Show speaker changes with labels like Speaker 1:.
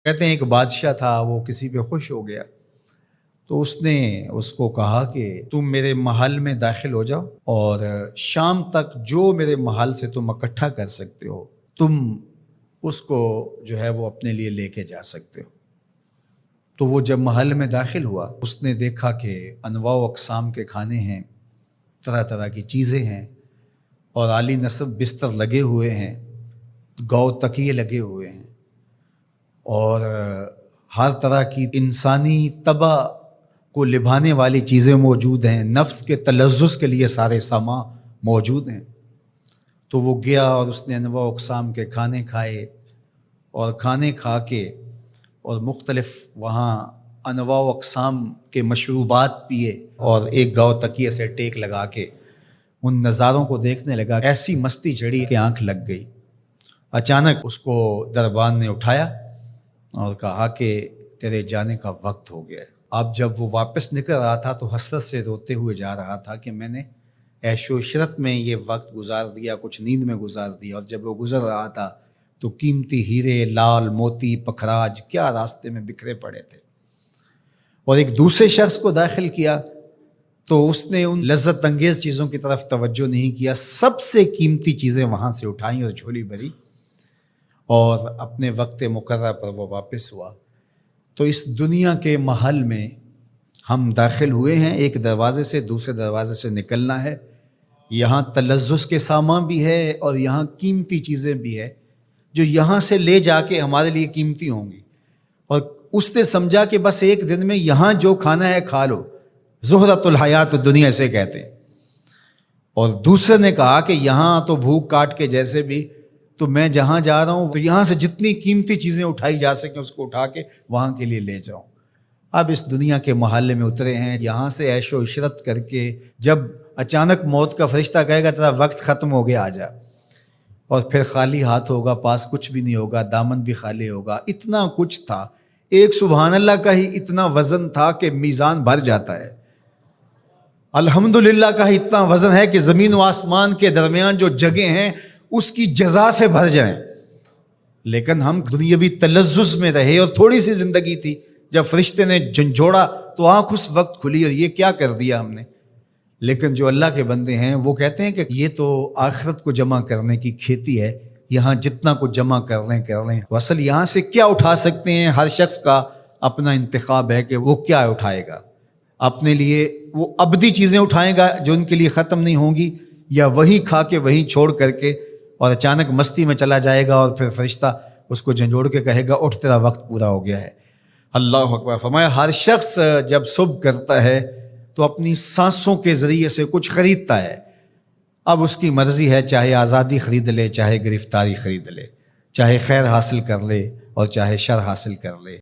Speaker 1: کہتے ہیں ایک بادشاہ تھا، وہ کسی پہ خوش ہو گیا تو اس نے اس کو کہا کہ تم میرے محل میں داخل ہو جاؤ اور شام تک جو میرے محل سے تم اکٹھا کر سکتے ہو تم اس کو جو ہے وہ اپنے لیے لے کے جا سکتے ہو۔ تو وہ جب محل میں داخل ہوا اس نے دیکھا کہ انواع و اقسام کے کھانے ہیں، طرح طرح کی چیزیں ہیں اور عالی نصب بستر لگے ہوئے ہیں، گاؤ تکیے لگے ہوئے ہیں اور ہر طرح کی انسانی طبع کو لبھانے والی چیزیں موجود ہیں، نفس کے تلذذ کے لیے سارے سامان موجود ہیں۔ تو وہ گیا اور اس نے انواع و اقسام کے کھانے کھائے اور کھانے کھا کے اور مختلف وہاں انواع و اقسام کے مشروبات پیے اور ایک گاؤ تکیے سے ٹیک لگا کے ان نظاروں کو دیکھنے لگا۔ ایسی مستی چڑھی کہ آنکھ لگ گئی۔ اچانک اس کو دربان نے اٹھایا اور کہا کہ تیرے جانے کا وقت ہو گیا ہے۔ اب جب وہ واپس نکل رہا تھا تو حسرت سے روتے ہوئے جا رہا تھا کہ میں نے عیش و عشرت میں یہ وقت گزار دیا، کچھ نیند میں گزار دیا، اور جب وہ گزر رہا تھا تو قیمتی ہیرے، لال موتی، پکھراج کیا راستے میں بکھرے پڑے تھے۔ اور ایک دوسرے شخص کو داخل کیا تو اس نے ان لذت انگیز چیزوں کی طرف توجہ نہیں کیا، سب سے قیمتی چیزیں وہاں سے اٹھائیں اور جھولی بھری اور اپنے وقت مقررہ پر وہ واپس ہوا۔ تو اس دنیا کے محل میں ہم داخل ہوئے ہیں، ایک دروازے سے دوسرے دروازے سے نکلنا ہے۔ یہاں تلذذ کے سامان بھی ہے اور یہاں قیمتی چیزیں بھی ہے جو یہاں سے لے جا کے ہمارے لیے قیمتی ہوں گی، اور اس نے سمجھا کہ بس ایک دن میں یہاں جو کھانا ہے کھا لو، زہرۃ الحیات دنیا سے کہتے ہیں۔ اور دوسرے نے کہا کہ یہاں تو بھوک کاٹ کے جیسے بھی تو میں جہاں جا رہا ہوں تو یہاں سے جتنی قیمتی چیزیں اٹھائی جا سکیں اس کو اٹھا کے وہاں کے لیے لے جاؤں۔ اب اس دنیا کے محلے میں اترے ہیں، یہاں سے عیش و عشرت کر کے جب اچانک موت کا فرشتہ کہے گا تیرا وقت ختم ہو گیا، آ جا، اور پھر خالی ہاتھ ہوگا، پاس کچھ بھی نہیں ہوگا، دامن بھی خالی ہوگا۔ اتنا کچھ تھا، ایک سبحان اللہ کا ہی اتنا وزن تھا کہ میزان بھر جاتا ہے، الحمدللہ کا ہی اتنا وزن ہے کہ زمین و آسمان کے درمیان جو جگہیں ہیں اس کی جزا سے بھر جائیں۔ لیکن ہم دنیاوی تلذذ میں رہے اور تھوڑی سی زندگی تھی، جب فرشتے نے جھنجھوڑا تو آنکھ اس وقت کھلی اور یہ کیا کر دیا ہم نے۔ لیکن جو اللہ کے بندے ہیں وہ کہتے ہیں کہ یہ تو آخرت کو جمع کرنے کی کھیتی ہے، یہاں جتنا کچھ جمع کر لیں۔ اصل یہاں سے کیا اٹھا سکتے ہیں، ہر شخص کا اپنا انتخاب ہے کہ وہ کیا اٹھائے گا۔ اپنے لیے وہ ابدی چیزیں اٹھائے گا جو ان کے لیے ختم نہیں ہوں گی، یا وہی کھا کے وہی چھوڑ کر کے اور اچانک مستی میں چلا جائے گا اور پھر فرشتہ اس کو جھنجھوڑ کے کہے گا اٹھ تیرا وقت پورا ہو گیا ہے۔ اللہ اکبر۔ فرمایا ہر شخص جب صبح کرتا ہے تو اپنی سانسوں کے ذریعے سے کچھ خریدتا ہے۔ اب اس کی مرضی ہے، چاہے آزادی خرید لے، چاہے گرفتاری خرید لے، چاہے خیر حاصل کر لے اور چاہے شر حاصل کر لے۔